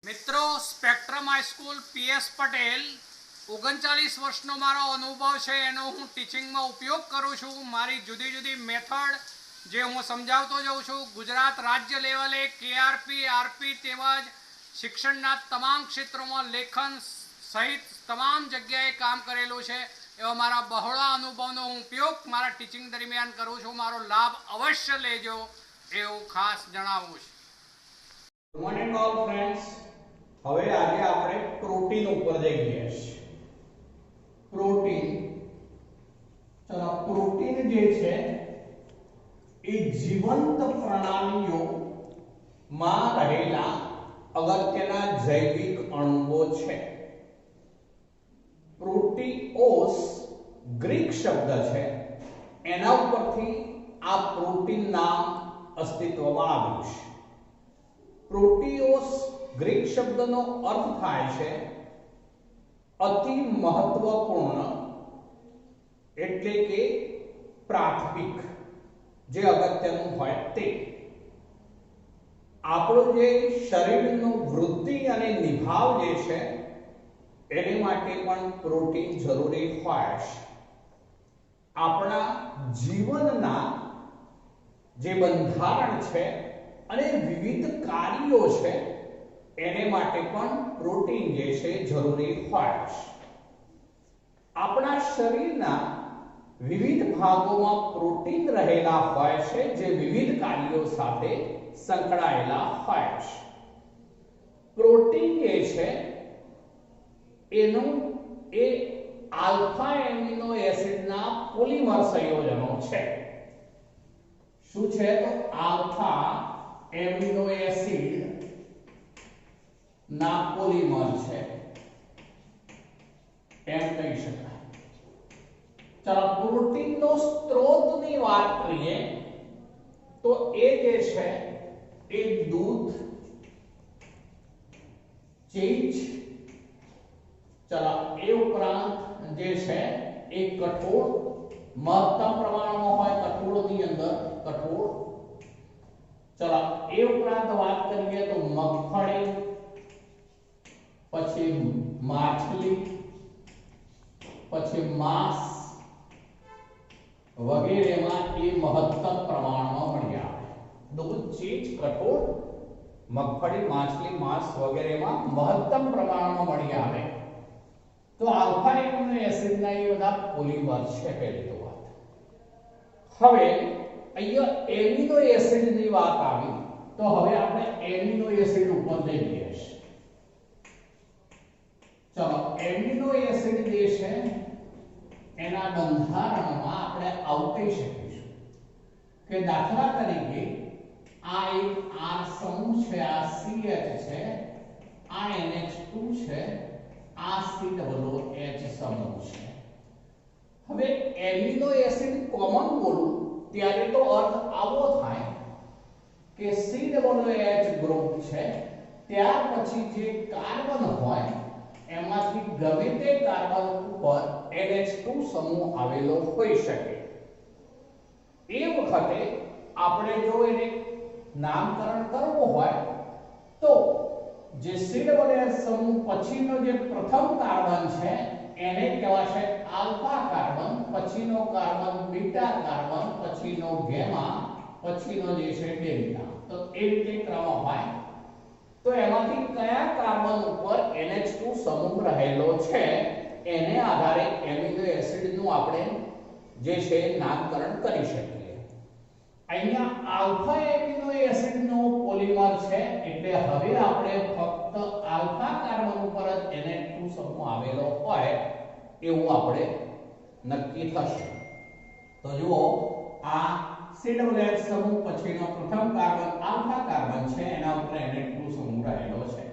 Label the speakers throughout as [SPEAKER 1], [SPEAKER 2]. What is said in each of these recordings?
[SPEAKER 1] મિત્રો spectrum high school PS Patel 39 વર્ષનો મારો અનુભવ છે એનો હું ટીચિંગમાં ઉપયોગ કરું છું। મારી જુદી જુદી મેથડ જે હું સમજાવતો જાઉં છું। ગુજરાત રાજ્ય લેવલે કેઆરપી આરપી તેમજ શિક્ષણના તમામ ક્ષેત્રોમાં લેખન સહિત તમામ જગ્યાએ કામ કરેલું છે। એવા મારા બહોળા અનુભવનો હું ઉપયોગ મારા ટીચિંગ દરમિયાન કરું છું। મારો લાભ અવશ્ય લેજો એવું ખાસ જણાવું છું।
[SPEAKER 2] Good morning all friends. હવે આજે આપણે પ્રોટીન ઉપર જઈએ છીએ। પ્રોટીન, ચલો પ્રોટીન જે છે એ જીવંત પ્રણાલીઓમાં રહેલા અગત્યના જૈવિક અણુઓ છે। પ્રોટીઓસ ગ્રીક શબ્દ છે, એના ઉપરથી આ પ્રોટીન નામ અસ્તિત્વમાં આવ્યું છે। પ્રોટીઓસ ગ્રીક શબ્દનો અર્થ થાય છે અતિ મહત્વપૂર્ણ, એટલે કે પ્રાથમિક, જે અગત્યનું હોય તે। આપણું જે શરીરનું વૃદ્ધિ અને નિભાવ જે છે એને માટે પણ પ્રોટીન જરૂરી હોય છે। આપણા જીવનના જે બંધારણ છે અને વિવિધ કાર્યો છે એને માટે પણ પ્રોટીન જે છે જરૂરી હોય છે। આપણા શરીરના વિવિધ ભાગોમાં પ્રોટીન રહેલા હોય છે જે વિવિધ કાર્યો સાથે સંકળાયેલા હોય છે। પ્રોટીન જે છે એનું એ આલ્ફા એમિનો એસિડના પોલિમર સંયોજનો છે। શું છે? તો આલ્ફા એમિનો એસિડ ના પોલિમર છે એમ કહી શકાય। ચલો પ્રોટીનનો સ્ત્રોતની વાત કરીએ તો એ જે છે એ દૂધ, ચીઝ, ચલો એ ઉપરાંત જે છે એ કઠોળ, મહત્તમ પ્રમાણમાં હોય કઠોળની અંદર કઠોળ, ચલો એ ઉપરાંત વાત કરીએ તો મગફળી, પછી માછલી, પછી માંસ વગેરેમાં એ મહત્તમ પ્રમાણમાં મળી આવે। દૂધ, ચીઝ, કઠોળ, મગફળી, માછલી, માંસ વગેરેમાં મહત્તમ પ્રમાણમાં મળી આવે। તો આલ્ફા એમિનો એસિડના એ બધા પોલિમર છે પહેલી તો વાત। હવે અહીંયા એમિનો એસિડની વાત આવી તો હવે આપણે એમિનો એસિડ ઉપર જઈએ છીએ। ચલો એમિનો એસિડ જે છે એના બંધારણમાં આપણે આવું કહી શકીશું કે દાખલા તરીકે આ એક R સમૂહ છે, આ CH છે, આ NH2 છે, આ COOH સમૂહ છે। હવે એમિનો એસિડ કોમન બોલું ત્યારે તો અર્થ આવો થાય કે COOH ગ્રુપ છે, ત્યાર પછી જે કાર્બન હોય એમાંથી ગમે તે કાર્બન ઉપર NH2 સમૂહ આવેલો હોઈ શકે। એ વખતે આપણે જો એને નામકરણ કરવું હોય તો જે COOH સમૂહ પછીનો જે પ્રથમ કાર્બન છે એને કહેવાશે આલ્ફા કાર્બન, પછીનો કાર્બન બીટા કાર્બન, પછીનો ગેમા, પછીનો જે છે ડેલ્ટા। તો એ રીતે ક્રમ હોય તો એમાંથી કયા કાર્બન ઉપર NH2 સમૂહ રહેલો છે એને આધારે એમિનો એસિડનું આપણે જે છે નામકરણ કરી શકીએ। અહીંયા આલ્ફા એમિનો એસિડનો પોલિમર છે એટલે હવે આપણે ફક્ત આલ્ફા કાર્બન ઉપર જ NH2 સમૂહ આવેલો હોય એવું આપણે નક્કી થશે। તો જુઓ આ COOH સમૂહ પછીનો પ્રથમ કાર્બન આલ્ફા કાર્બન છે, એના ઉપર NH2 સમૂહ રહેલો છે।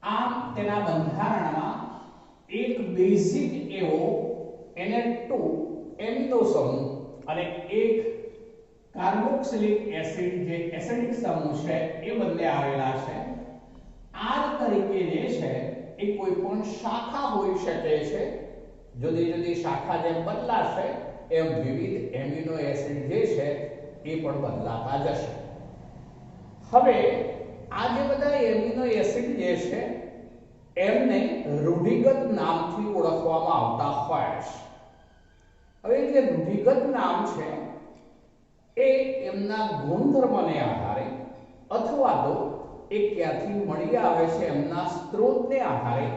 [SPEAKER 2] આમ તેના બંધારણમાં એક બેઝિક એવો NH2 એમિનો સમૂહ અને એક કાર્બોક્સિલિક એસિડ જે એસિડિક સમૂહ છે એ બંને આવેલા છે। R તરીકે જે છે એ કોઈ પણ શાખા હોઈ શકે છે, જુદી જુદી શાખા જેમ બદલાશે એમ વિવિધ એમિનો એસિડ જે છે એ પણ બદલાતા જશે। હવે આ જે બધા એમિનો એસિડ જે એમને રૂઢિગત નામથી ઓળખવામાં આવતા હોય છે. હવે જે રૂઢિગત નામ છે એ એમના ગુણધર્મને આધારે અથવા તો એ ક્યાંથી મળી આવે છે એમના સ્ત્રોતને આધારે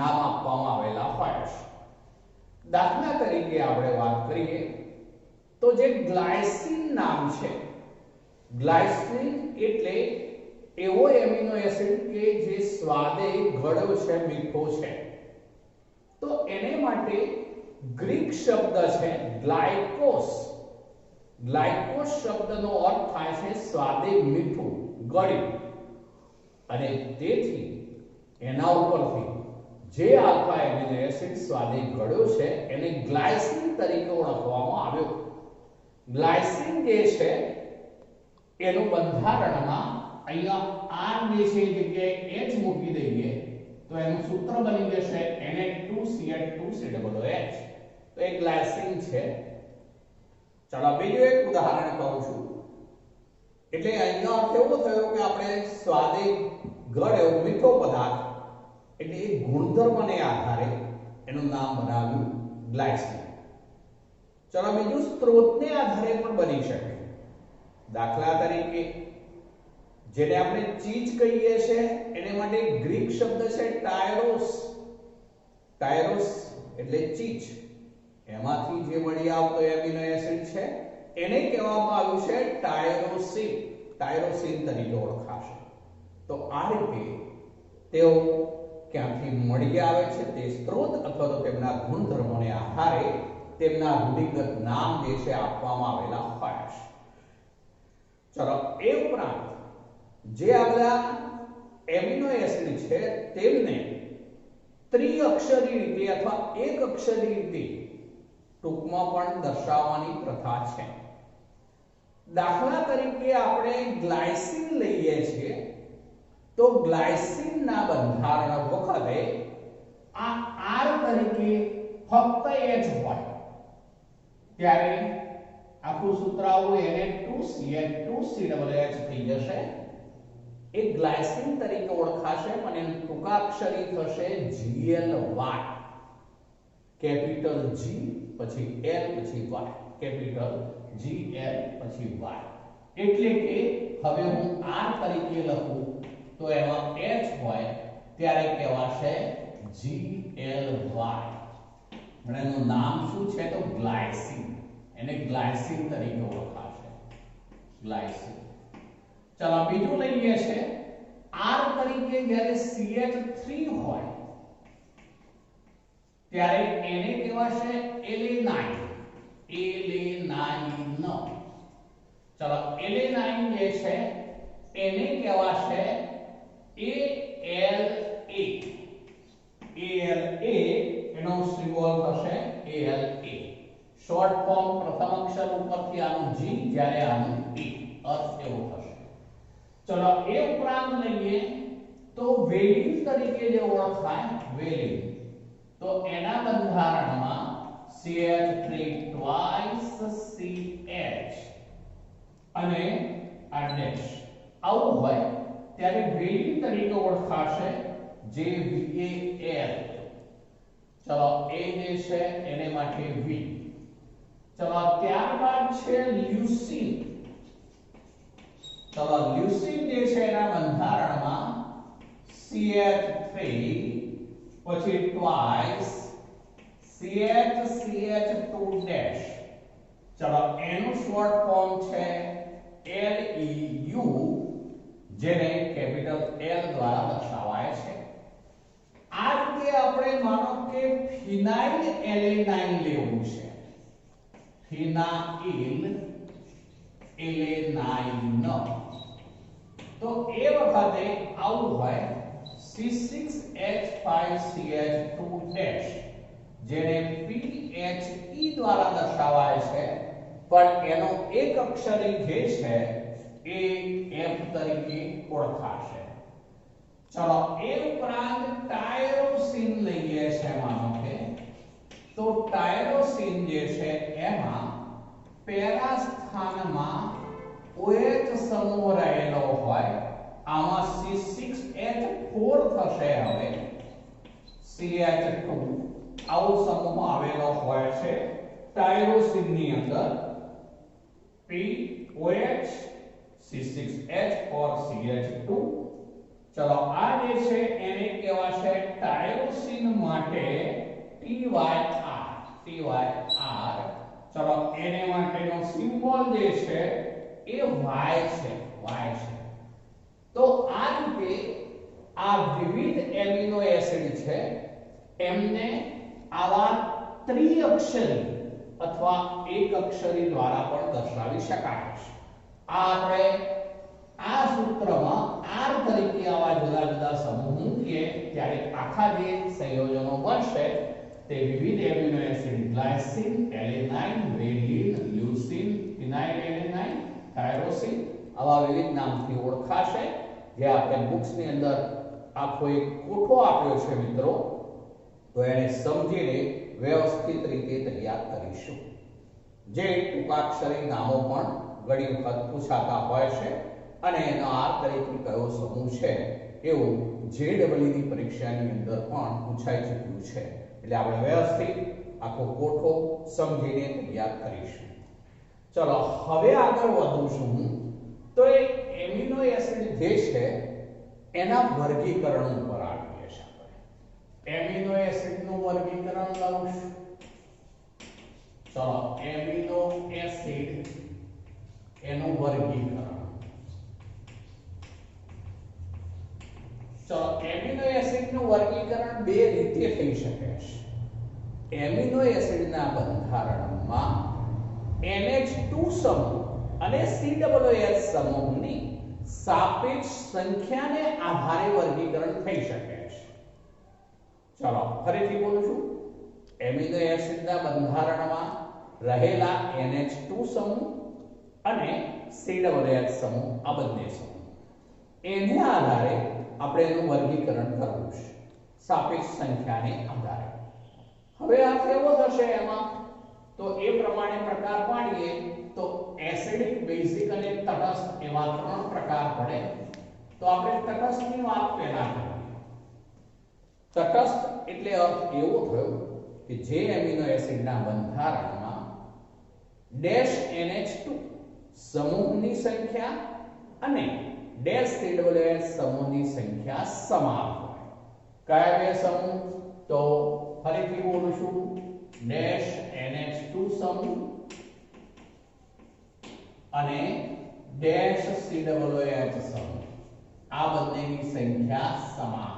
[SPEAKER 2] નામ આપવામાં આવેલા હોય છે. દાખલા તરીકે આપણે વાત કરીએ તો જે ગ્લાયસિન નામ છે, ગ્લાયસિન એટલે એવો એમિનો એસિડ કે જે સ્વાદે ગળ્યો છે, મીઠો છે. તો એને માટે ગ્રીક શબ્દ છે ગ્લાયકોસ. ગ્લાયકોસ શબ્દનો અર્થ થાય છે સ્વાદે મીઠું, ગળ્યું. અને તેથી એના ઉપરથી જે આલ્ફા એમિનો એસિડ સ્વાદે ગળ્યો છે એને ગ્લાયસિન તરીકે ઓળખવામાં આવ્યો. ગ્લાયસિન જે છે એનું બંધારણમાં અહીંયા R જે છે એ જગ્યાએ H મૂકી દઈએ તો એનું સૂત્ર બની જશે Na2CH2COOH. તો એ ગ્લાયસિન છે. ચાલો બીજું એક ઉદાહરણ કહું છું. એટલે અહીંયા અર્થ એવો થયો કે આપણે સ્વાદે ગળ્યો મીઠો પદાર્થ એટલે એ ગુણધર્મને આધારે એનું નામ બનાવ્યું ગ્લાયસિન. ચાલો બીજું સ્ત્રોતને આધારે પણ બની શકે. દાખલા તરીકે જેને આપણે ચીજ કહીએ છે એને માટે ગ્રીક શબ્દ છે ટાયરોસ. ટાયરોસ એટલે ચીજ. એમાંથી જે મળી આવતો એમિનો એસિડ છે એને કહેવામાં આવ્યું છે ટાયરોસિન. ટાયરોસિન તરીકે ઓળખાશે. તો આ રીતે તેઓ ક્યાંથી મળી આવે છે તે સ્ત્રોત અથવા તો તેમના ગુણધર્મોને આધારે તેમના રૂઢિગત નામ જે છે આપવામાં આવેલા હોય છે. ચલો એ ઉપરાંત જે આ બધા એમિનો એસિડ છે તેમને ત્રિઅક્ષરી રીતે અથવા એક અક્ષરી રીતે ટૂંકમાં પણ દર્શાવવાની પ્રથા છે. દાખલા તરીકે આપણે ગ્લાયસિન લઈએ છીએ તો ગ્લાયસિનના બંધારણ વખતે આ R તરીકે ફક્ત H હોય ત્યારે આપણું સૂત્ર આવું Na2CH2COOH થઈ જશે. એ ગ્લાયસિન તરીકે ઓળખાશે પણ એનું ટૂંકાક્ષરી થશે GLY. કેપિટલ G પછી L પછી Y, કેપિટલ GL પછી Y. એટલે કે હવે હું R તરીકે લખું તો એમાં H હોય ત્યારે કહેવાશે GLY. અને એનું નામ શું છે તો ગ્લાયસિન. એને ગ્લાયસિન તરીકે ઓળખાશે. ગ્લાયસિન. ચાલો બીજું લઈએ છે R તરીકે જ્યારે CH3 હોય ત્યારે એને કહેવાશે એલેનાઇન. એલેનાઇન. ચલો એલેનાઇન જે છે એને કહેવાશે ALA. ALA એનો સિમ્બોલ થશે ALA. શોર્ટ ફોર્મ પ્રથમ અક્ષર ઉપરથી આનું G જ્યારે આનું A. અર્થ એવો થશે. ચલો એ ઉપરાંત લઈએ તો વેલિન તરીકે જે ઓળખાય વેલિન તો એના બંધારણમાં CH3 twice CH અને આ ડેશ આવું હોય ત્યારે વેલિન તરીકે ઓળખાશે JVAL. ચલો એ જે છે એને માટે V. ચલો ત્યારબાદ છે લ્યુસીન. ચલો લ્યુસીન જે છે એના બંધારણમાં CH3 પછી twice CH2 ડેશ. ચલો એનું શોર્ટ ફોર્મ છે LEU જેને કેપિટલ L દ્વારા દર્શાવાય છે. આ રીતે આપણે માનો કે ફિનાઇલ એલેનાઇન લેવું છે. ફિનાઇલ એલેનાઇન તો એ વખતે આવું હોય C6H5CH2 ડેશ જેને PHE દ્વારા દર્શાવાય છે પણ એનો એક અક્ષરી જે છે એ F તરીકે ઓળખાશે. ચલો એ ઉપરાંત ટાયરોસિન લઈએ છે માનો કે તો ટાયરોસિન જે છે એમાં પહેલા સ્થાનમાં OH સમૂહ રહેલો હોય આમાં C6H4 થશે. હવે CH2 આવો સમૂહ આવેલો હોય છે ટાયરોસિન ની અંદર POH C6H4CH2 ચલો આ જે છે એને કહેવાશે ટાયરોસિન માટે TYR ચલો એને માટેનો સિમ્બોલ જે છે એ Y છે તો આ રીતે આ વિવિધ એમિનો એસિડ છે એમને આવા ત્રિઅક્ષરી અથવા એક અક્ષરી દ્વારા પણ દર્શાવી શકાય છે આ આપણે આ સૂત્રમાં R તરીકે આવા જુદા જુદા સમૂહ મૂકીએ ત્યારે આખા જે સંયોજનો બનશે તે વિવિધ amino acid glycine alanine વેલિન leucine ફિનાઇલેલેનાઇન થાયરોસિન આવા વિવિધ નામથી ઓળખાશે જે આપણે બુક્સ ની અંદર આખો એક કોઠો આપ્યો છે મિત્રો તો એને સમજીને વ્યવસ્થિત રીતે તૈયાર કરીશું જે ટૂંકાક્ષરી નામો પણ ઘણી વખત પૂછાતા હોય છે અને એનો R તરીકે કયો સમૂહ છે એવું JEE ની પરીક્ષાની અંદર પણ પૂછાઈ ચૂક્યું છે એટલે આપણે વ્યવસ્થિત આખો કોઠો સમજીને તૈયાર કરીશું ચલો હવે આગળ વધું તો એ એમિનો એસિડ જે છે એના વર્ગીકરણ ઉપર આવીએ છીએ આપણે એમિનો એસિડ નું વર્ગીકરણ લઉં ચલો એમિનો એસિડ એનું વર્ગીકરણ ચલો એમિનો એસિડ નું વર્ગીકરણ બે રીતે થઈ શકે છે એમિનો એસિડના બંધારણમાં NH2 સમૂહ અને COOH સમૂહની સાપેક્ષ સંખ્યાને આધારે વર્ગીકરણ થઈ શકે છે ચલો ફરીથી બોલું છું એમિનો એસિડના બંધારણમાં રહેલા NH2 સમૂહ અને COOH સમૂહ આ બંને સમૂહ એને આધારે આપણે એનું વર્ગીકરણ કરવું છે સાપેક્ષ સંખ્યાને આધારે હવે આ કેવો થશે એમાં તો એ પ્રમાણે પ્રકાર પાડીએ તો એસિડિક બેઝિક અને તટસ્થ એવા ત્રણ પ્રકાર પડે તો આપણે તટસ્થની વાત પહેલા કરીએ તટસ્થ એટલે અર્થ એવો થયો કે જે એમિનો એસિડના બંધારણમાં ડેશ NH2 સમૂહની સંખ્યા અને ડેશ COOH સમૂહની સંખ્યા સમાન હોય કયા બે સમૂહ તો ફરીથી બોલું છું ડેશ NH2 સમૂહ અને ડેશ COOH સમૂહ આ બંનેની સંખ્યા સમાન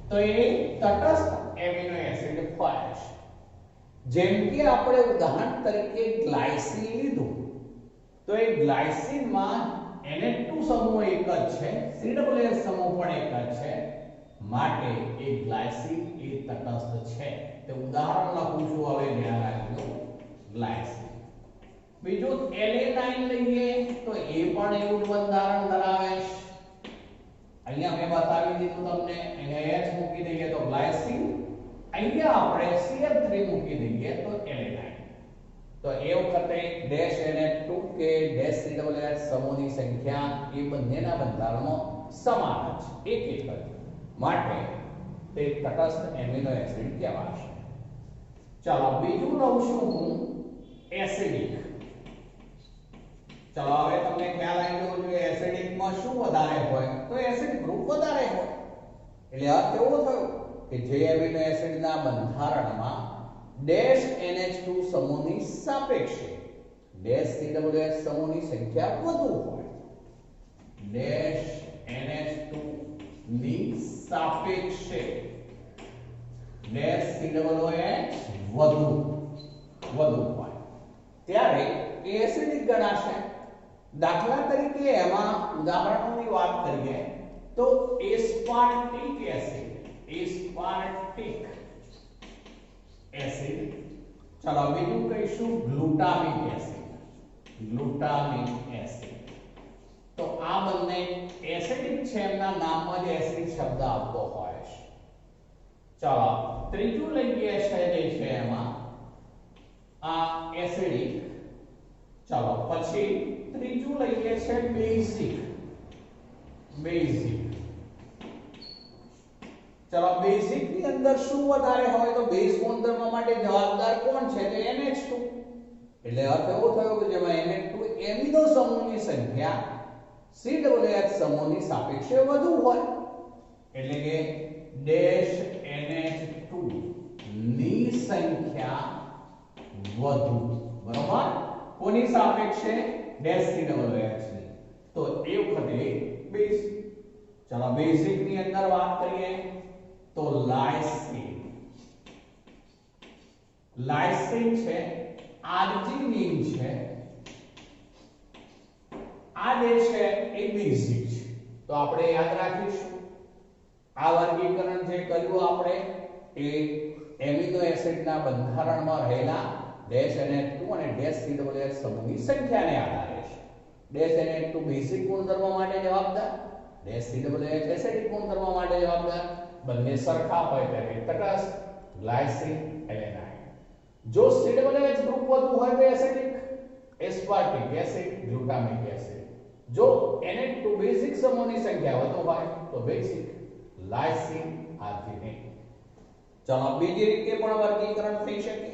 [SPEAKER 2] તો એ તટસ્થ એમિનો એસિડ હોય છે જેમ કે આપણે ઉદાહરણ તરીકે ગ્લાયસિન લીધું તો એ ગ્લાયસિનમાં NH2 સમૂહ એક જ છે COOH સમૂહ પણ એક જ છે માટે એ ગ્લાયસિન એ તટસ્થ છે તે ઉદાહરણ લખું છું હવે ધ્યાન રાખજો ગ્લાયસિન બીજું એલેનાઇન લઈએ તો એ પણ એવું બંધારણ ધરાવે છે અહીંયા મેં બતાવી દીધું તમને અહીંયા H મૂકી દઈએ તો ગ્લાયસિન અહીંયા આપણે CH3 મૂકી દઈએ તો એલેનાઇન તો એ વખતે ડેશ NH2 કે ડેશ COOH સમૂહની સંખ્યા એ બંનેના બંધારણો સમાન છે એક જ માટે તે તટસ્થ એમિનો એસિડ કહેવાશે ચાલો બીજું લઉં છું હું એસિડિક ચલો હવે તમને ખ્યાલ આવી ગયો છે એસિડિક માં શું વધારે હોય તો એસિડ ગ્રુપ વધારે હોય એટલે અર્થ એવો થયો કે જે એમિનો એસિડના બંધારણમાં ડેશ NH2 સમૂહની સાપેક્ષે ડેશ COOH સમૂહની સંખ્યા વધુ હોય ડેશ NH2 ની સાપેક્ષે ડેશ COOH વધુ હોય ત્યારે એસિડિક ગણાશે દાખલા તરીકે એમાં ઉદાહરણોની વાત કરીએ તો એસ્પાર્ટિક એસિડ ચલો બીજું કહીશું ગ્લુટામિક એસિડ તો આ બંને એસિડિક છે એમના નામમાં જ એસિડ શબ્દ આવતો હોય છે ચલો ત્રીજું લઈએ છે જે છે એમાં આ એસિડિક ચલો પછી ત્રીજું લઈએ છે બેઝિક ચલો બેઝિક ની અંદર શું વધારે હોય તો બેઝ ગુણધર્મ માટે જવાબદાર કોણ છે તો NH2 એટલે અર્થ એવો થયો કે જેમાં NH2 એમિનો સમૂહની સંખ્યા COOH સમૂહની સાપેક્ષે વધુ હોય એટલે કે ડેશ NH2 ની સંખ્યા વધુ બરોબર કોની સાપેક્ષે ડેશ COOH ની તો એ વખતે બેઝ ચલો બેઝિક ની અંદર વાત કરીએ તો લાઇસિન છે આર્જિનિન છે આ જે છે એ બેઝિક છે તો આપણે યાદ રાખીશું આ વર્ગીકરણ જે કર્યું આપણે એ એમિનો એસિડના બંધારણમાં રહેલા ડેશ NH2 અને ડેશ COOH સમૂહની સંખ્યાને આધારે છે ડેશ NH2 બેઝિક ગુણધર્મ માટે જવાબદાર ડેશ COOH એસિડિક ગુણધર્મ માટે જવાબદાર બંને સરખા હોય ત્યારે તટસ્થ ગ્લાયસિન એલેનાઇન જો COOH ગ્રુપ વધુ હોય તો acidic aspartic acid glutamic acid જો NH2 બેઝિક સમૂહની સંખ્યા વધુ હોય તો બેઝિક લાઇસિન આર્જિનિન ચલો બીજી રીતે પણ વર્ગીકરણ થઈ શકે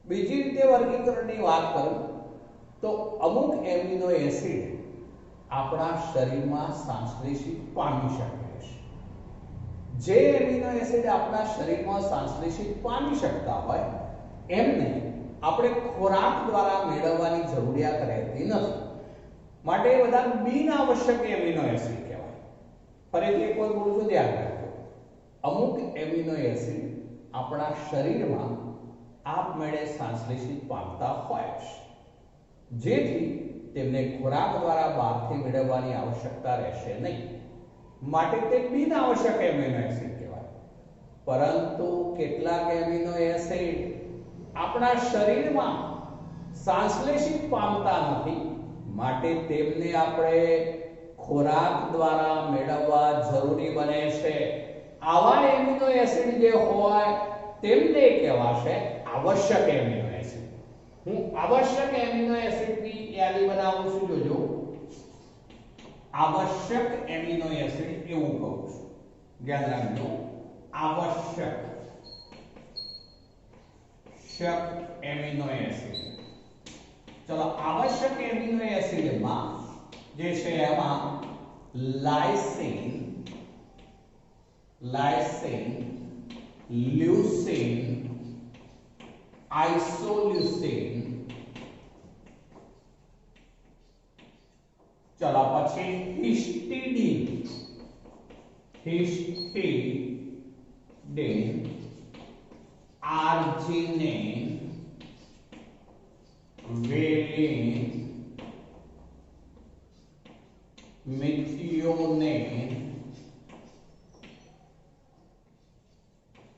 [SPEAKER 2] બીજી રીતે વર્ગીકરણની વાત કરું તો અમુક એમિનો એસિડ આપણા શરીરમાં સંશ્લેષિત પામી શકે છે જે એમિનો એસિડ આપણા શરીરમાં સંશ્લેષિત પામી શકતા હોય એમને આપણે ખોરાક દ્વારા મેળવવાની જરૂરિયાત રહેતી નથી માટે એ બધા બિનઆવશ્યક એમિનો એસિડ કહેવાય ફરીથી એક વાર બોલું છું ધ્યાન રાખજો અમુક એમિનો એસિડ આપણા શરીરમાં આપમેળે સંશ્લેષિત પામતા હોય છે જેથી તેમને ખોરાક દ્વારા બહારથી મેળવવાની આવશ્યકતા રહેશે નહીં માટે તે બિનઆવશ્યક એમિનો એસિડ કહેવાય પરંતુ કેટલાક એમિનો એસિડ આપણા શરીરમાં સંશ્લેષિત પામતા નથી માટે તેમને આપણે ખોરાક દ્વારા મેળવવા જરૂરી બને છે આવા એમિનો એસિડ જે હોય તેમને કહેવાશે આવશ્યક એમિનો એસિડ હું આવશ્યક એમિનો એસિડની યાદી બનાવું છું જોજો આવશ્યક એમિનો એસિડ એવું કહું છું ધ્યાન રાખજો આવશ્યક એમિનો એસિડ ચલો આવશ્યક એમિનો એસિડમાં જે છે એમાં લાઇસિન લ્યુસીન આઇસોલ્યુસીન ચલો પછી હિસ્ટિડીન આર્જિનિન વેલિન મિથિયોનિન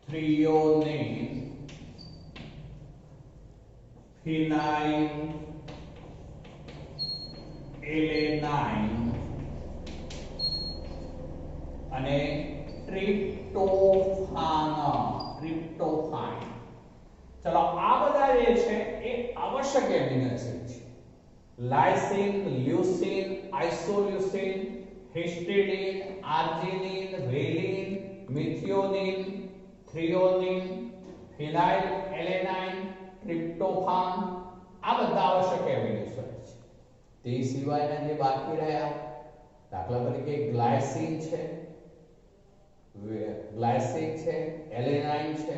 [SPEAKER 2] થ્રિયોનિન ફિનાઇલ એલેનાઇન અને ટ્રિપ્ટોફાન ચલો આ બધા જે છે એ આવશ્યક એમિનો એસિડ છે લાઇસિન લ્યુસીન આઇસોલ્યુસીન હિસ્ટિડીન આર્જિનિન વેલિન મિથિયોનિન થ્રિયોનિન ફિનાઇલ એલેનાઇન ટ્રિપ્ટોફાન આ બધા આવશ્યક એમિનો એસિડ છે તે સિવાયના જે બાકી રહ્યા દાખલા તરીકે ગ્લાયસિન છે એલેનાઇન છે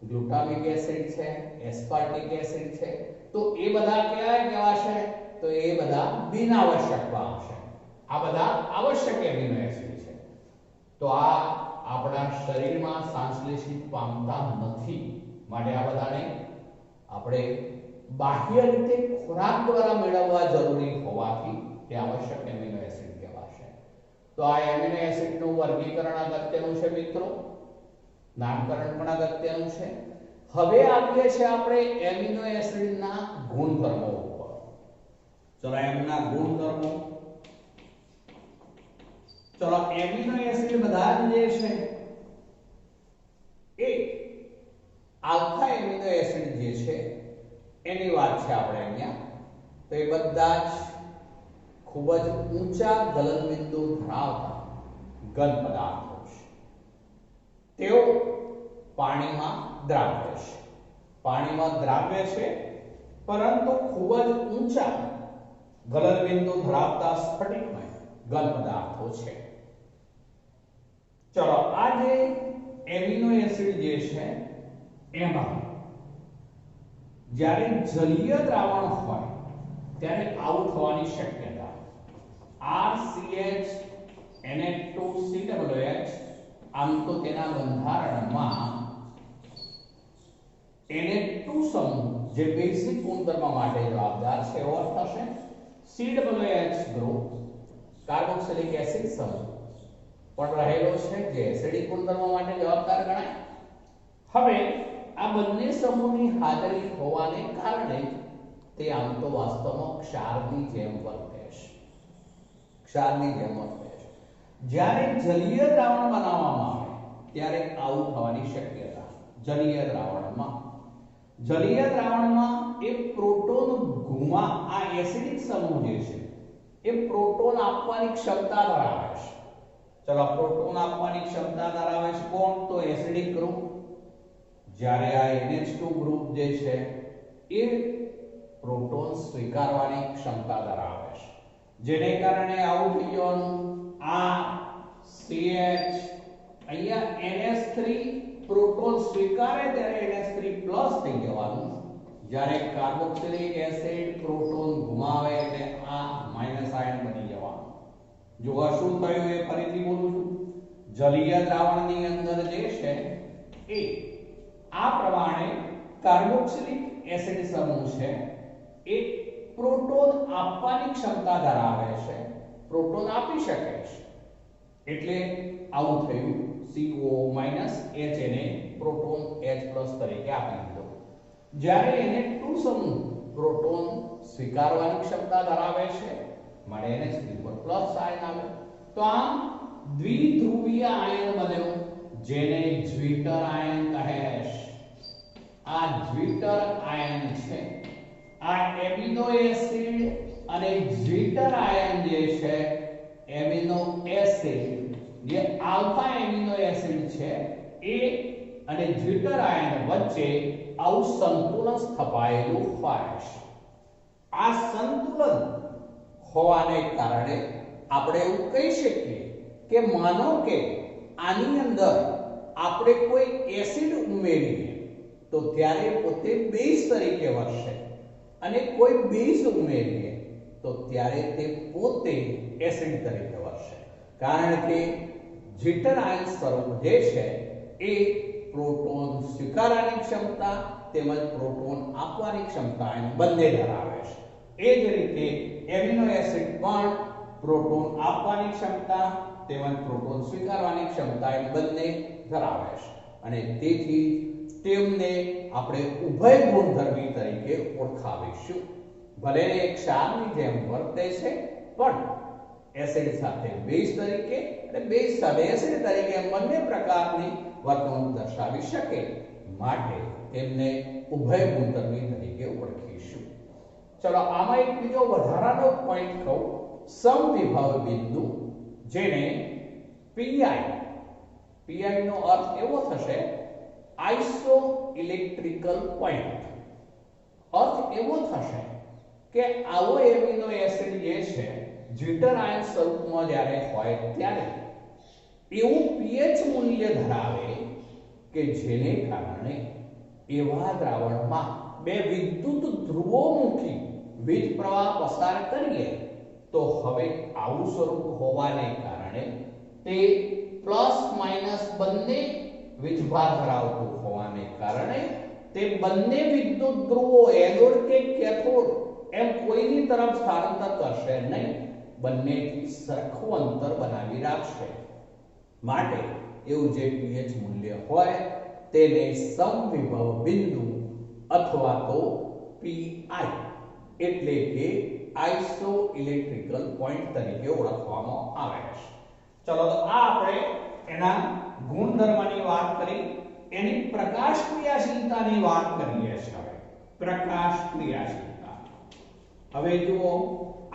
[SPEAKER 2] ગ્લુટામિક એસિડ છે એસ્પાર્ટિક એસિડ છે તો એ બધા કહેવાશે તો એ બધા બિનઆવશ્યક પામશે આ બધા આવશ્યક એમિનો એસિડ છે તો આ આપણા શરીરમાં સંશ્લેષિત પામતા નથી માટે આ બધાને આપણે બાહ્ય રીતે ખોરાક દ્વારા મેળવવા જરૂરી હોવાથી તે આવશ્યક એમિનો એસિડ કહેવાશે તો આ એમિનો એસિડનું વર્ગીકરણ અગત્યનું છે મિત્રો નામકરણ પણ અગત્યનું છે હવે આવીએ છીએ આપણે એમિનો એસિડના ગુણધર્મો ઉપર ચલો એમના ગુણધર્મો ચલો એમિનો એસિડ બધા જે છે એ આલ્ફા એમિનો એસિડ જે છે એની વાત છે આપણે અહીંયા તો એ બધા જ ખૂબ જ ઊંચા ગલનબિંદુ ધરાવતા ઘન પદાર્થો છે તેઓ પાણીમાં દ્રાવ્ય છે. પાણીમાં દ્રાવ્ય છે, પરંતુ ખૂબ જ ઊંચા ગલનબિંદુ ધરાવતા સ્ફટિકમય ઘન પદાર્થો છે. ચલો, આ જે એમિનો એસિડ જે છે એમાં જ્યારે જલીય દ્રાવણ હોય ત્યારે આવું થવાની શક્યતા RCH Na2COH આમ તો તેના બંધારણમાં Na2 સમૂહ જે બેઝિક ગુણધર્મ માટે જવાબદાર છે એવો થશે. COH ગ્રુપ કાર્બોક્સિલિક એસિડ સમૂહ પણ રહેલો છે જે એસિડિક ગુણધર્મ માટે જવાબદાર ગણાય. હવે આ બંને સમૂહની હાજરી હોવાને કારણે તે આમ તો વાસ્તવમાં ક્ષારની જેમ વર્તે છે. ક્ષારની જેમ વર્તે છે. જ્યારે જલીય દ્રાવણ બનાવવામાં આવે ત્યારે આવું થવાની શક્યતા. જલીય દ્રાવણમાં એ પ્રોટોન આ એસિડિક સમૂહ જે છે એ પ્રોટોન આપવાની ક્ષમતા ધરાવે છે. ચલો, પ્રોટોન આપવાની ક્ષમતા ધરાવે છે કોણ? તો એસિડિક ગ્રુપ. જ્યારે આ NH2 ગ્રુપ જે છે એ પ્રોટોન સ્વીકારવાની ક્ષમતા ધરાવે છે, જેને કારણે આવું થઈ જવાનું. આ CH અહીંયા NH3 પ્રોટોન સ્વીકારે ત્યારે NH3 પ્લસ થઈ જવાનું. જ્યારે કાર્બોક્સિલિક એસિડ પ્રોટોન ગુમાવે એટલે આ માઈનસ આયન બની જવાનું. જો શું થયું એ ફરીથી બોલું છું. જલીય દ્રાવણની અંદર જે છે એ આ પ્રમાણે કાર્બોક્સિલિક એસિડ સમૂહ છે એ પ્રોટોન આપવાની ક્ષમતા ધરાવે છે, પ્રોટોન આપી શકે છે, એટલે આવું થયું. CO H એને પ્રોટોન H+ તરીકે આપી દીધો. જ્યારે Na2 સમૂહ પ્રોટોન સ્વીકારવાની ક્ષમતા ધરાવે છે માટે NH3 પર પ્લસ આયન આવે. તો આમ દ્વિધ્રુવીય આયન બન્યો જેને જ્વિટર આયન કહે છે. આ જ્વિટર આયન છે. આ એમિનો એસિડ અને જ્વિટર આયન જે છે એમિનો એસિડ જે આલ્ફા એમિનો એસિડ છે એ અને જ્વિટર આયન વચ્ચે આવું સંતુલન સ્થપાયેલું હોય છે. આ સંતુલન હોવાને કારણે આપણે એવું કહી શકીએ કે માનો કે આની અંદર આપણે કોઈ એસિડ ઉમેરીએ તો ત્યારે પોતે બેઝ તરીકે વર્તે અને કોઈ બેઝ ઉમેરીએ તો ત્યારે તે પોતે એસિડ તરીકે વર્તે. કારણ કે જ્વિટર આયન સ્વરૂપ જે છે એ પ્રોટોન સ્વીકારવાની ક્ષમતા તેમજ પ્રોટોન આપવાની ક્ષમતા બંને ધરાવે છે. એ જ રીતે એમિનો એસિડ પણ પ્રોટોન આપવાની ક્ષમતા તેમજ પ્રોટોન સ્વીકારવાની ક્ષમતા બંને ધરાવે છે અને તેથી તેમને આપણે ઉભય ગુણધર્મી તરીકે ઓળખાવીશું. ભલે એ ક્ષારની જેમ વર્તે છે પણ એસિડ સાથે બેઝ તરીકે અને બેઝ સાથે એસિડ તરીકે બંને પ્રકારની વર્તણૂક દર્શાવી શકે માટે તેમને ઉભય ગુણધર્મી તરીકે ઓળખીશું. ચલો, આમાં એક બીજો વધારાનો પોઈન્ટ કહું. સમવિભવ બિંદુ જેને PI નો અર્થ એવો થશે આઇસો ઇલેક્ટ્રિકલ પોઈન્ટ. અર્થ એવો થશે કે આવો એમિનો એસિડ જે છે જ્વિટર આયન સ્વરૂપમાં જ્યારે હોય ત્યારે એવું pH મૂલ્ય ધરાવે કે જેને કારણે એવા દ્રાવણમાં બે વિદ્યુત ધ્રુવો મૂકી વીજ પ્રવાહ પસાર કરીએ તો હવે આવું સ્વરૂપ હોવાને કારણે તે પ્લસ માઈનસ બંને વીજભાર ધરાવતું હોવાને કારણે તે બંને વિદ્યુત ધ્રુવો એનોડ કે કેથોડ એમ કોઈની તરફ સ્થાનાંતર કરશે નહીં, બંનેથી સરખું અંતર બનાવી રાખશે. માટે એવું જે pH મૂલ્ય હોય તેને સમવિભવ બિંદુ અથવા તો PI એટલે કે આઇસો ઇલેક્ટ્રિકલ પોઈન્ટ તરીકે ઓળખવામાં આવે છે. ચલો, તો આ આપણે એના ગુણધર્મની વાત કરી, એની પ્રકાશ ક્રિયાશીલતાની વાત કરીએ છીએ. હવે પ્રકાશ ક્રિયાશીલતા. હવે જુઓ,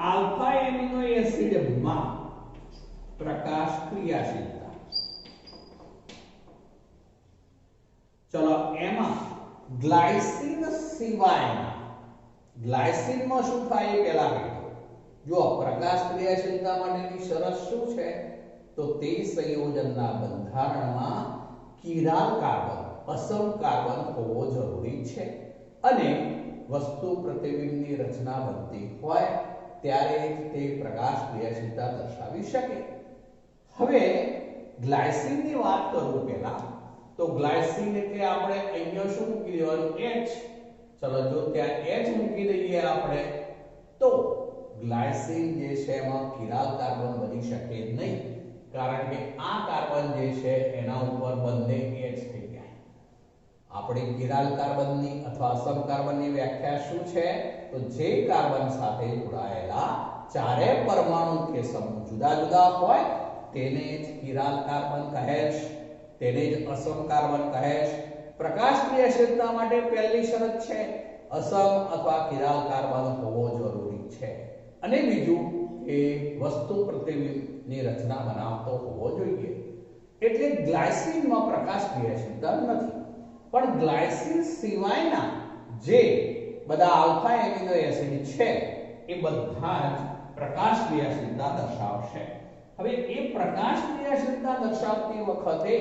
[SPEAKER 2] આલ્ફા એમિનો એસિડમાં પ્રકાશ ક્રિયાશીલતા ચલો એમાં ગ્લાયસિન સિવાયના ગ્લાયસિનમાં શું થાય એ પહેલા કહીએ. જો પ્રકાશ ક્રિયાશીલતા માટેની શરત શું છે તો તે સંયોજનના બંધારણમાં કિરાલ કાર્બન અસમ કાર્બન હોવો જરૂરી છે અને વસ્તુ પ્રતિબિંબની રચના બનતી હોય ત્યારે જ તે પ્રકાશ ક્રિયાશીલતા દર્શાવી શકે. હવે ગ્લાયસિનની વાત કરું પહેલા તો ગ્લાયસિન એટલે આપણે અહીંયા શું મૂકી દેવાનું H. ચલો જો ત્યાં H મૂકી દઈએ આપણે તો ગ્લાયસિન જે છે એમાં કિરાલ કાર્બન બની શકે નહીં કારણ કે આ કાર્બન જે છે એના ઉપર બંને H થઈ ગયા. આપણે કિરાલ કાર્બનની અથવા અસમ કાર્બનની વ્યાખ્યા શું છે તો જે કાર્બન સાથે જોડાયેલા ચારે પરમાણુ કે સમૂહ જુદા જુદા હોય તેને જ કિરાલ કાર્બન કહે છે, તેને જ અસમ કાર્બન કહે છે. પ્રકાશ ક્રિયાશીલતા માટે પહેલી શરત છે અસમ અથવા કિરાલ કાર્બન હોવો જરૂરી છે અને બીજું કે વસ્તુ પ્રતિબિંબની રચના બનાવતો હોવો જોઈએ. એટલે ગ્લાયસિનમાં પ્રકાશ ક્રિયાશીલતા નથી પણ ગ્લાયસિન સિવાયના જે બધા આલ્ફા એમિનો એસિડ છે એ બધા જ પ્રકાશ ક્રિયાશીલતા દર્શાવશે. હવે એ પ્રકાશ ક્રિયાશીલતા દર્શાવતી વખતે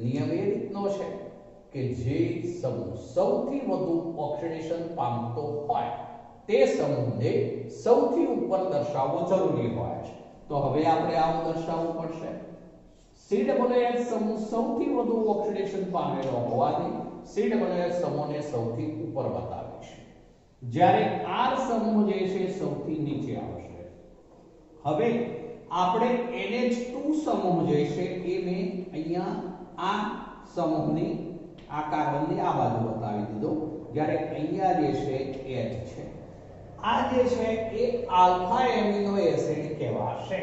[SPEAKER 2] નિયમ એ રીતનો છે કે જે સમૂહ સૌથી વધુ ઓક્સિડેશન પામતો હોય તે સમૂહને સૌથી ઉપર દર્શાવવો જરૂરી હોય છે. તો હવે આપણે આવું દર્શાવવું પડશે. COOH સમૂહ સૌથી વધુ ઓક્સિડેશન પામેલો હોવાથી COOH સમૂહને સૌથી ઉપર બતાવીશું જ્યારે R સમૂહ જે છે સૌથી નીચે આવશે. હવે આપણે NH2 સમૂહ જે છે એ મેં અહીંયા આ સમૂહની આ કાર્બનની આ બાજુ બતાવી દીધો જ્યારે અહીંયા જે છે H છે. આ જે છે એ આલ્ફા એમિનો એસિડ કહેવાશે.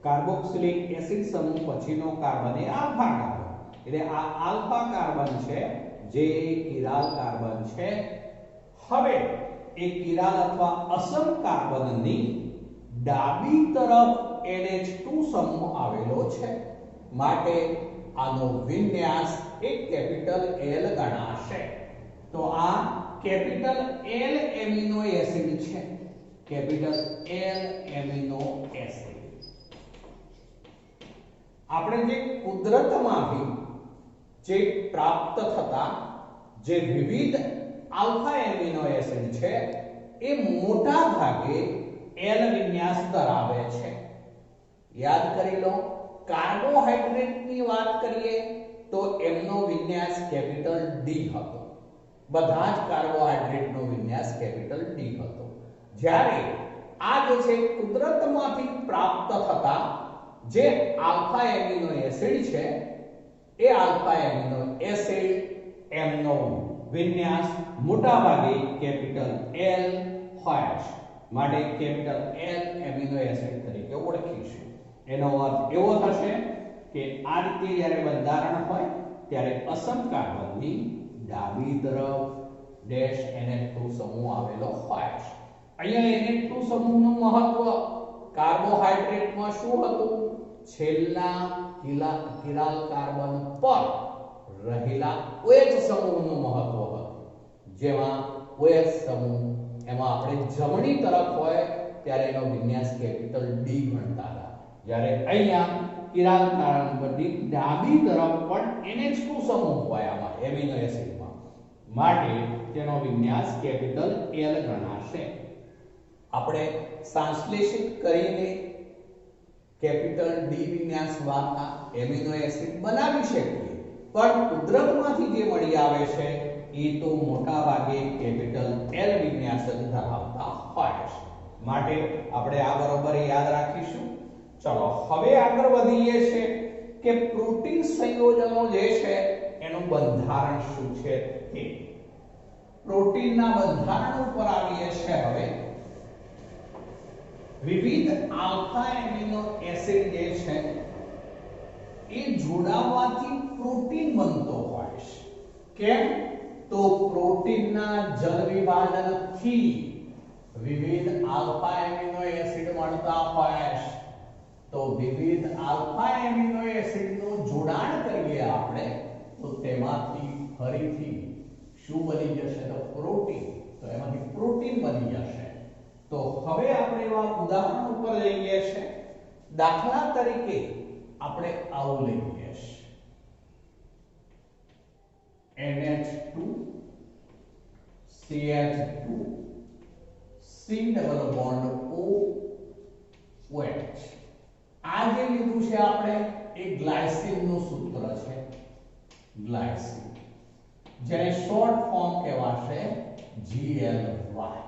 [SPEAKER 2] કાર્બોક્સિલિક એસિડ સમૂહ પછીનો કાર્બન એ આલ્ફા કાર્બન એટલે આ આલ્ફા કાર્બન છે જે કિરાલ કાર્બન છે. હવે એ કિરાલ અથવા અસમ કાર્બનની ડાબી તરફ NH2 સમૂહ આવેલો છે માટે આનો વિન્યાસ એક કેપિટલ L ગણાશે. તો આ કેપિટલ L એમિનો એસિડ છે, કેપિટલ L એમિનો એસિડ. આપણે જે કુદરતમાંથી જે પ્રાપ્ત થતા જે વિવિધ આલ્ફા એમિનો એસિડ છે એ મોટા ભાગે L વિન્યાસ ધરાવે છે. યાદ કરી લો કાર્બોહાઈડ્રેટની વાત કરીએ તો એમનો વિન્યાસ કેપિટલ D હતો. બધા જ કાર્બોહાઈડ્રેટનો વિન્યાસ કેપિટલ D હતો. જ્યારે આ જે છે કુદરતમાંથી પ્રાપ્ત થતા જે આલ્ફા એમિનો એસિડ છે એ આલ્ફા એમિનો એસિડ એમનો વિન્યાસ મોટા ભાગે કેપિટલ L હોય છે માટે કેપિટલ L એમિનો એસિડ તરીકે ઓળખીશું. એનો અર્થ એવો થશે કે આ રીતે જ્યારે બંધારણ હોય ત્યારે અસમ કાર્બનની ડાબી તરફ ડેશ NH2 સમૂહ આવેલો હોય છે. અહીંયા NH2 સમૂહનું મહત્વ કાર્બોહાઈડ્રેટમાં શું હતું? છેલ્લા કિરાલ કાર્બન પર રહેલા OH સમૂહનું મહત્વ હતું. જેમાં OH સમૂહ એમાં આપણે જમણી તરફ હોય ત્યારે એનો વિન્યાસ કેપિટલ D ગણતા હતા. જ્યારે અહીંયા કિરાલ કાર્બનની ડાબી તરફ પણ NH2 સમૂહ હોય આમાં એમિનો એસિડમાં માટે તેનો વિન્યાસ કેપિટલ L ગણાશે. આપણે સંશ્લેષિત કરીને કેપિટલ D વિન્યાસ વાળા એમિનો એસિડ બનાવી શકીએ પણ કુદરતમાંથી જે મળી આવે છે એ તો મોટા ભાગે કેપિટલ L વિન્યાસ જ ધરાવતા હોય છે માટે આપણે આ બરોબર યાદ રાખીશું. ચલો હવે આગળ વધીએ છે કે પ્રોટીન સંયોજનો જે છે એનું બંધારણ શું છે તે પ્રોટીનના બંધારણ ઉપર આવીએ છે. હવે વિવિધ આલ્ફા એમિનો એસિડ જે છે એ જોડાવાથી પ્રોટીન બનતો હોય છે. કેમ? તો પ્રોટીનના જળ વિભાજનથી વિવિધ આલ્ફા એમિનો એસિડ મળતા હોય છે. તો વિવિધ આલ્ફા એમિનો એસિડનું જોડાણ કરીએ આપણે તો તેમાંથી ફરીથી શું બની જશે તો પ્રોટીન, તો એમાંથી પ્રોટીન બની જશે. તો હવે આપણે એવા ઉદાહરણ ઉપર લઈએ છે. દાખલા તરીકે આપણે આવું લઈએ છે NH2 CH2 C double bond O OH. આ જે લીધું છે આપણે એ ગ્લાયસીન નું સૂત્ર છે, ગ્લાયસીન, જેને શોર્ટ ફોર્મ કહેવાશે GLY.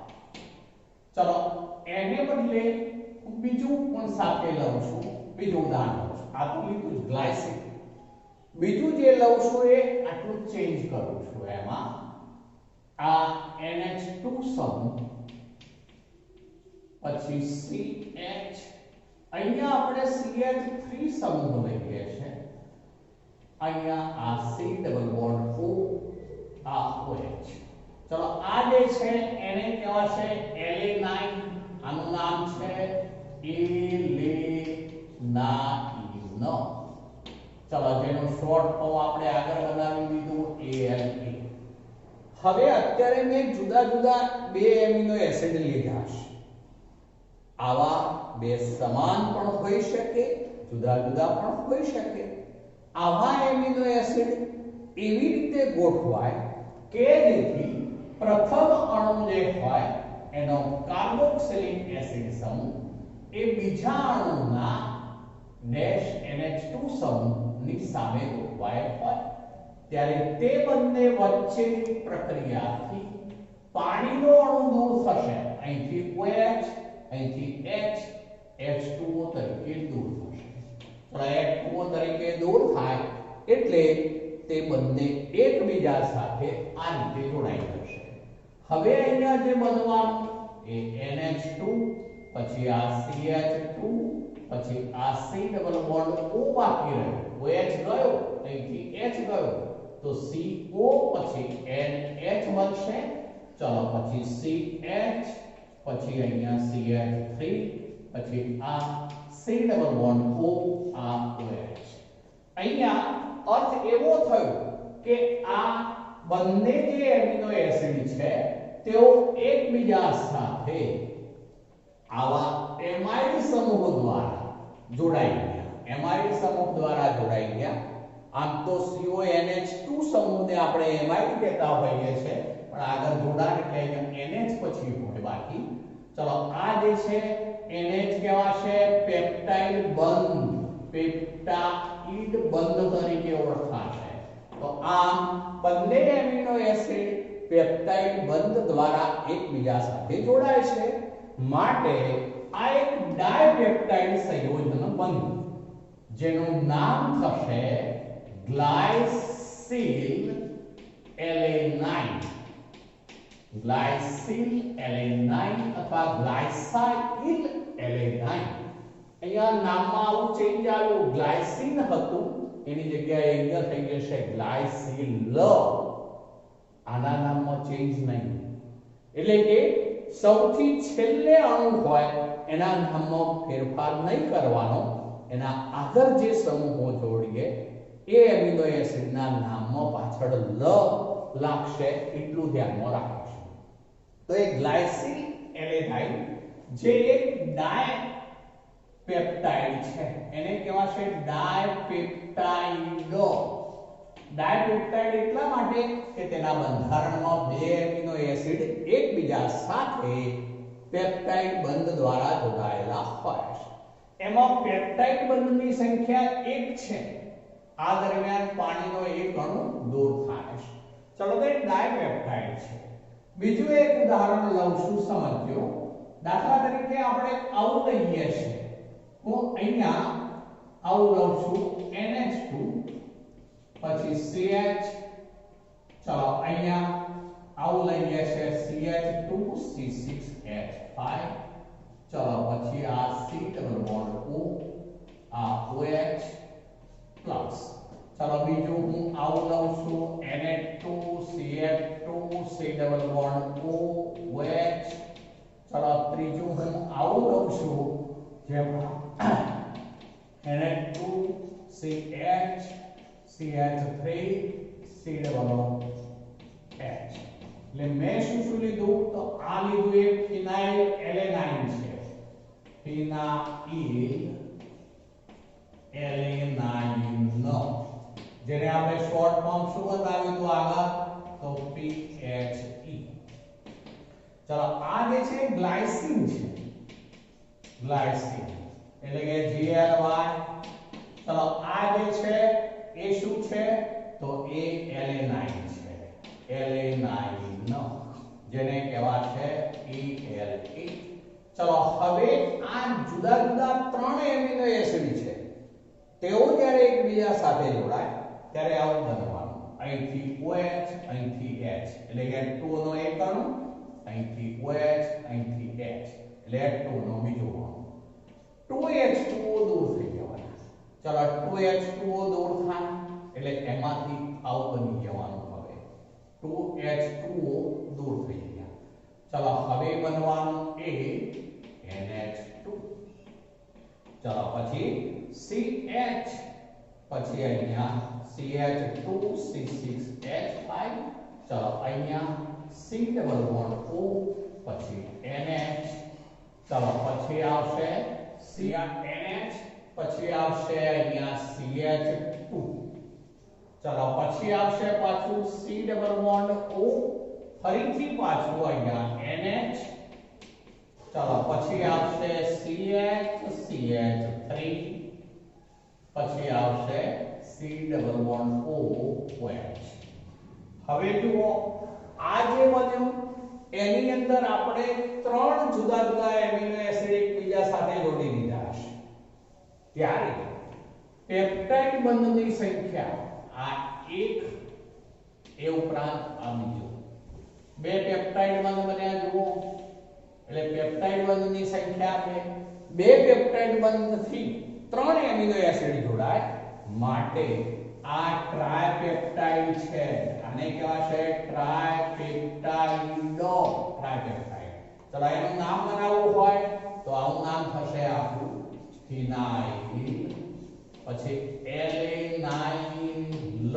[SPEAKER 2] ચલો એને બદલે હું બીજું પણ સાથે લઉં છું, બીજું ઉદાહરણ લઉં છું. આ તો લીધું ગ્લાયસીન, બીજું જે લઉં છું એ આટલું ચેન્જ કરું છું. એમાં આ NH2 સમૂહ પછી CH, અહીંયા આપણે CH3 સમૂહ લઈએ છે, અહીંયા આ C ડબલ બોન્ડ O આ OH. ચલો આ જે છે એને કહેવાશે એલેનાઇન. આનું નામ છે એલેનાઇન. ચલો જેનું શોર્ટ ફોર્મ આપણે આગળ બનાવી દીધું ALA. હવે અત્યારે મેં જુદા જુદા બે એમિનો એસિડ લીધા છે. આવા બે સમાન પણ હોઈ શકે, જુદા જુદા પણ હોઈ શકે. આવા એમિનો એસિડ એવી રીતે ગોઠવાય કે જેથી પ્રથમ અણુ જે હોય એનો કાર્બોક્સિલિક એસિડ સમૂહ એ બીજા અણુના ડેશ NH2 સમૂહની સામે ગોઠવાય હોય, ત્યારે તે બંને વચ્ચેની પ્રક્રિયાથી પાણીનો અણુ દૂર થશે. અહીંથી OH, અહીંથી H, H2O તરીકે દૂર થશે. તો H2O તરીકે દૂર થાય એટલે તે બંને એકબીજા સાથે આ રીતે જોડાઈ જશે. હવે અહીંયા જે બનવાનું એ NH2 પછી આ CH2 પછી આ C ડબલ બોન્ડ O બાકી રહ્યો, OH ગયો, અહીંથી H ગયો, તો CO પછી NH બનશે. ચલો પછી CH પછી અહીંયા CH3 પછી આ C ડબલ બોન્ડ O આ OH. અહીંયા અર્થ એવો થયો કે આ બંને જે એમિનો એસિડ છે તેઓ એકબીજા સાથે આવા એમાઇડ સમૂહ દ્વારા જોડાઈ ગયા. એમાઇડ સમૂહ દ્વારા જોડાઈ ગયા. આમ તો CONH2 સમૂહને આપણે એમાઇડ કહેતા હોઈએ છીએ, પણ આગળ જોડાણ એટલે અહીંયા NH પછી હોય બાકી. ચલો આ જે છે NH કહેવાશે પેપ્ટાઇડ બંધ, પેપ્ટાઇડ બંધ તરીકે ઓળખાશે. તો આમ બંને એમિનો એસિડ પેપ્ટાઇડ બંધ દ્વારા એકબીજા સાથે જોડાય છે, માટે આ એક ડાયપેપ્ટાઇડ સંયોજન બંધ જેનું નામ થશે ગ્લાયસિલ એલેનાઇન. ગ્લાયસિલ એલેનાઇન અથવા ગ્લાયસાઇલ એલેનાઇન. અહીંયા નામમાં આવું ચેન્જ આવ્યું, ગ્લાયસિન હતું એની જગ્યાએ અહીંયા થઈ જશે ગ્લાયસિલ. આના નામમાં ચેન્જ નહીં, એટલે કે સૌથી છેલ્લે અણુ હોય એના નામમાં ફેરફાર નહીં કરવાનો. એના આગળ જે સમૂહો જોડીએ એ એમિનો એસિડના નામમાં પાછળ લ લાગશે, એટલું ધ્યાનમાં રાખીશું. તો એ ગ્લાયસિલ એલેનાઇન જે એક ડાયપેપ્ટાઇડ છે એને કહેવાશે ડાયપેપ્ટાઇડ. ડાયપેપ્ટાઇડ એટલા માટે કે તેના બંધારણમાં બે એમિનો એસિડ એકબીજા સાથે પેપ્ટાઇડ બંધ દ્વારા જોડાયેલા હોય છે. એમાં પેપ્ટાઇડ બંધની સંખ્યા 1 છે. આ દરમિયાન પાણીનો એક અણુ દૂર થાય છે. ચલો તો ડાયપેપ્ટાઇડ છે. બીજું એક ઉદાહરણ લઉં છું, સમજો. દાખલા તરીકે આપણે આવું લઈએ છીએ, હું અહીંયા આવું લઉં છું NH2 પછી CH. ચલો અહીંયા આવું લઈએ છે CH2 C6H5. ચલો પછી આ C ડબલ બોન્ડ O આ OH પ્લસ. ચલો બીજું હું આવું લઉં છું Na2 CH2 C double bond O OH. ચલો ત્રીજું હું આવું લઉં છું જેમાં Na2 CH CH3 C C એટલે મેં શું લીધું તો આ લીધું એક ફિનાઇલ એલેનાઇન છે, ફિનાઇલ એલેનાઇન, જેને આપણે શોર્ટ ફોર્મ શું બતાવ્યું હતું આગળ તો PHE. ચલો આ જે છે ગ્લાયસીન છે, ગ્લાયસીન એટલે કે GLY. ચલો આ જે છે એ શું છે તો એ એલેનાઇન છે, એલેનાઇન જેને કહેવાશે ELE. ચલો હવે આ જુદા જુદા ત્રણ એમિનો એસિડ છે, તેઓ જ્યારે એકબીજા સાથે જોડાય ત્યારે આવું બનવાનું, અહીંથી OH અહીંથી H એટલે કે 2 નો એક અણુ, અહીંથી OH અહીંથી H એટલે 2 નો બીજો અણુ, 2H2O દૂર થઈ જવાના. ચલો 2H2O દૂર થાય એટલે એમાંથી આવું બની જવાનું, હવે 2H2O દૂર થઈ ગયા. ચલો હવે બનવાનું એ NH2. ચલો પછી CH, પછી અહીંયા CH2C6H5. ચલો અહીંયા C ડબલ બોન્ડ O, પછી NH. ચલો પછી આવશે NH, પછી આવશે અહીંયા CH2. ચલો પછી આવશે પાછું C ડબલ બોન્ડ O, ફરીથી પાછું અહીંયા NH. ચલો પછી આવશે CH3, પછી આવશે C ડબલ બોન્ડ OH. હવે જુઓ આ જે બન્યું એની અંદર આપણે ત્રણ જુદા જુદા એમિનો એસિડ એકબીજા સાથે જોડી દીધા છે, ત્યારે પેપ્ટાઇડ બંધની સંખ્યા આ એક એ ઉપરાંત આ બીજો બે પેપ્ટાઇડ બંધ બન્યા. જુઓ એટલે પેપ્ટાઇડ બંધની સંખ્યા છે, બે પેપ્ટાઇડ બંધથી ત્રણ એમિનો એસિડ જોડાય માટે આ ટ્રાયપેપ્ટાઇડ છે, આને કહેવાશે ટ્રાયપેપ્ટાઇડો, ટ્રાયપેપ્ટાઇડ. ચલો એનું નામ બનાવવું હોય તો આવું નામ થશે આપણું ફિનાઇલ, પછી એલેનાઇલ,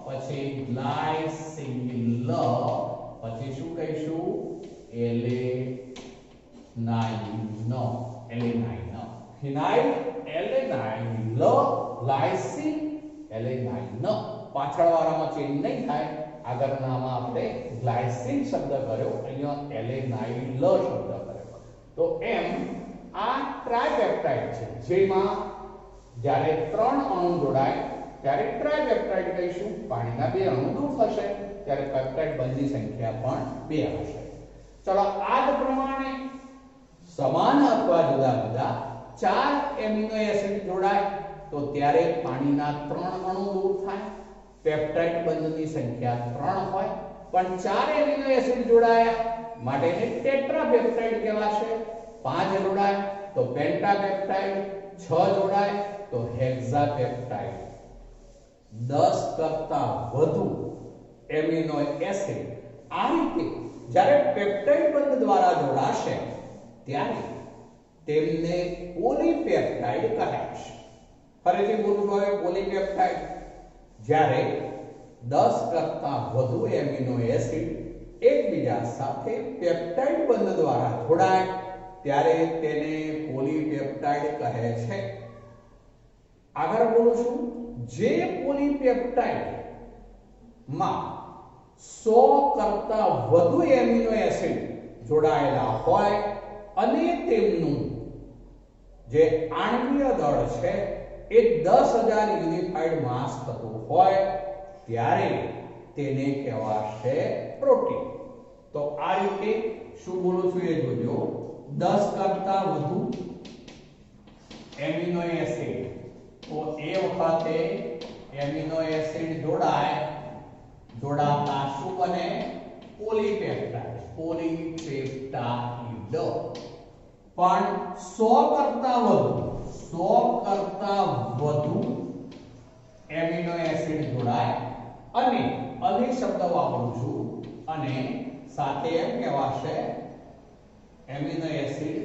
[SPEAKER 2] પછી ગ્લાયસીલ, પછી શું કહીશું એલેનાઇન, એલેનાઇન, ફિનાઇલ એલેનાઇલ ગ્લાયસીન એલેનાઇન. પાછળવાળામાં ચેન્જ નહીં થાય, આગળનામાં આપણે ગ્લાયસીન શબ્દ કર્યો, અહીંયા એલેનાઇલ શબ્દ કર્યો. તો એમ આ ટ્રાયપેપ્ટાઇડ છે, જેમાં જ્યારે ત્રણ અણુ જોડાય ત્યારે ટ્રાયપેપ્ટાઇડ કહીશું. પાણીના બે અણુ દૂર થશે ત્યારે પેપ્ટાઇડ બંધની સંખ્યા પણ બે હશે. ચલો આ જ પ્રમાણે સમાન અથવા જુદા જુદા ચાર એમિનો એસિડ જોડાય તો ત્યારે પાણીના ત્રણ અણુ દૂર થાય, પેપ્ટાઇડ બંધની સંખ્યા 3 હોય. પણ ચાર એમિનો એસિડ જોડાયા માટે ટેટ્રાપેપ્ટાઇડ કહેવાશે. 5 જોડાય તો પેન્ટાપેપ્ટાઇડ, 6 જોડાય તો હેક્સાપેપ્ટાઇડ. 10 કરતા વધુ એમિનો એસિડ આ રીતે જ્યારે પેપ્ટાઇડ બંધ દ્વારા જોડાશે ત્યારે તેમને પોલીપેપ્ટાઇડ કહેવાશે. ફરીથી બોલું છું, હવે પોલીપેપ્ટાઇડ જ્યારે 10 કરતા વધુ એમિનો એસિડ એકબીજા સાથે પેપ્ટાઇડ બંધ દ્વારા જોડાય ત્યારે તેને પોલીપેપ્ટાઇડ કહે છે. આગળ બોલું છું, જે પોલીપેપ્ટાઇડ માં 100 કરતા વધુ એમિનો એસિડ જોડાયેલા હોય અને તેમનું જે આણ્વીય દળ છે એ 10,000 યુનિફાઈડ માસ થતું હોય ત્યારે તેને કહેવાશે પ્રોટીન. તો આ રીતે શું બોલું છું એ જોજો. 10 કરતા વધુ એમિનો એસિડ, તો એ વખતે એમિનો એસિડ જોડાતા શું બને? Polypeptide, polypeptide. પણ 100 કરતા વધુ એમિનો એસિડ જોડાય અને શબ્દ વાપરું છું અને સાથે એમ કહેવાશે એમિનો એસિડ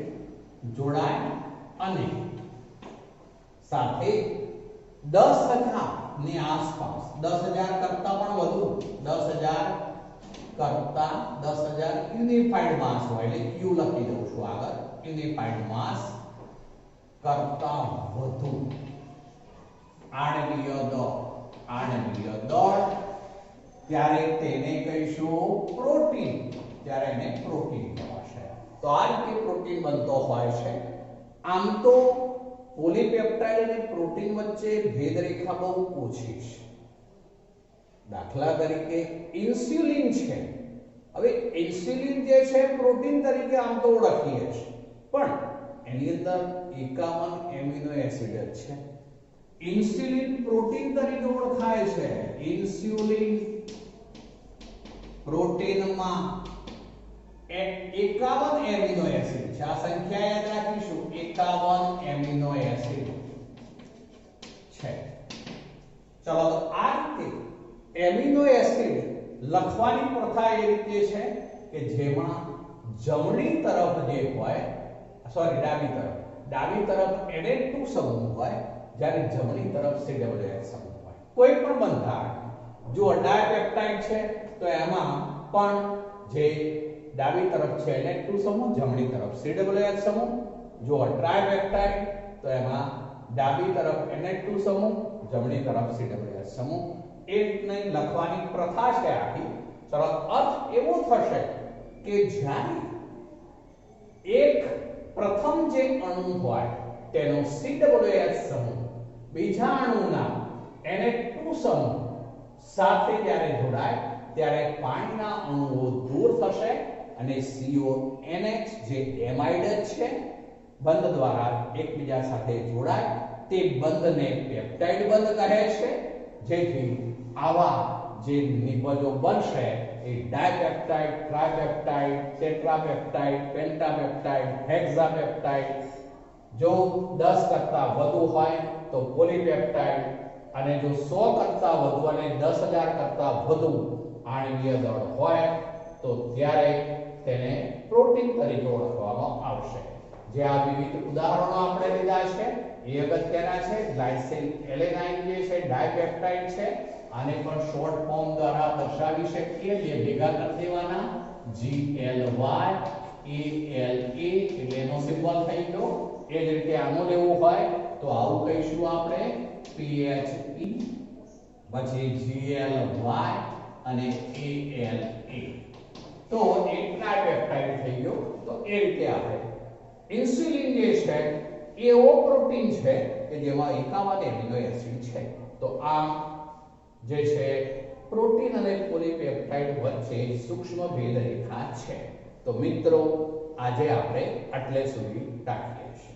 [SPEAKER 2] જોડાય અને સાથે 10,000 ની આસપાસ, 10,000 કરતા પણ વધુ, 10,000 કરતા 10,000 યુનિફાઈડ માસ હોય એટલે Q લખી દઉં છું આગળ, યુનિફાઈડ માસ કરતા વધુ આણ્વીય દળ ત્યારે તેને કહીશું પ્રોટીન, ત્યારે એને પ્રોટીન કહેવાશે. તો આ રીતે પ્રોટીન બનતો હોય છે. આમ તો પોલીપેપ્ટાઇડ અને પ્રોટીન વચ્ચે ભેદ રેખા બહુ ઓછી છે. દાખલા તરીકે ઇન્સ્યુલિન છે. હવે ઇન્સ્યુલિન જે છે પ્રોટીન તરીકે આમ તો ઓળખીએ છીએ, પણ એની અંદર 51 એમિનો એસિડ છે. ઇન્સ્યુલિન પ્રોટીન તરીકે ઓળખાય છે. ઇન્સ્યુલિન પ્રોટીનમાં 51 એમિનો એસિડ છે. આ સંખ્યા યાદ રાખીશું, 51 એમિનો એસિડ છે. ચલો તો આ રીતે એમિનો એસિડ લખવાની પ્રથા એ રીતે છે કે જેમાં જમણી તરફ જે હોય, ડાબી તરફ NH2 સમૂહ હોય, જ્યારે જમણી તરફ COOH સમૂહ હોય. કોઈ પણ બંધારણ જો ડાયપેપ્ટાઇડ છે તો એમાં પણ જે ડાબી તરફ છે NH2 સમૂહ, જમણી તરફ COOH સમૂહ. જો ટ્રાયપેપ્ટાઇડ તો એમાં ડાબી તરફ NH2 સમૂહ, જમણી તરફ COOH સમૂહ. એ રીતની લખવાની પ્રથા છે આખી. ચલો અર્થ એવો થશે કે જ્યારે એક પ્રથમ જે અણુ હોય તેનો COOH સમૂહ બીજા અણુના NH2 સમૂહ સાથે જ્યારે જોડાય ત્યારે પાણીના અણુઓ દૂર થશે અને CONH જે એમાઇડ છે બંધ દ્વારા એકબીજા સાથે જોડાય, તે બંધને પેપ્ટાઇડ બંધ કહે છે. જેથી આવા જે નિપજો બનશે એ ડાયપેપ્ટાઇડ, ટ્રાયપેપ્ટાઇડ, ટેટ્રાપેપ્ટાઇડ, પેન્ટાપેપ્ટાઇડ, હેક્સાપેપ્ટાઇડ. જો 10 કરતા વધુ હોય તો પોલીપેપ્ટાઇડ, અને જો 100 કરતા વધુ અને 10,000 કરતા વધુ આણ્વીય દળ હોય તો ત્યારે તેને પ્રોટીન તરીકે ઓળખવામાં આવશે. જે આ વિવિધ ઉદાહરણો આપણે લીધા છે એ અગત્યના છે. ગ્લાયસિલ એલેનાઇન જે છે ડાયપેપ્ટાઇડ છે, આને પણ શોર્ટ ફોર્મ દ્વારા દર્શાવી શકીએ. બે ભેગા કરી દેવાના, GLY ALA એટલે એનો સિમ્બોલ થઈ ગયો. એ જ રીતે આનું લેવું હોય તો આવું કહીશું આપણે PHE, પછી GLY અને ALA. તો એ ટ્રાયપેપ્ટાઇડ થઈ ગયો. તો એ રીતે આપણે ઇન્સ્યુલિન જે છે એ એવો પ્રોટીન છે કે જેમાં 51 એમિનો એસિડ છે. તો આ જે છે પ્રોટીન અને પોલીપેપ્ટાઇડ વચ્ચે સૂક્ષ્મ ભેદ રેખા છે. તો મિત્રો આજે આપણે આટલે સુધી રાખીએ છીએ.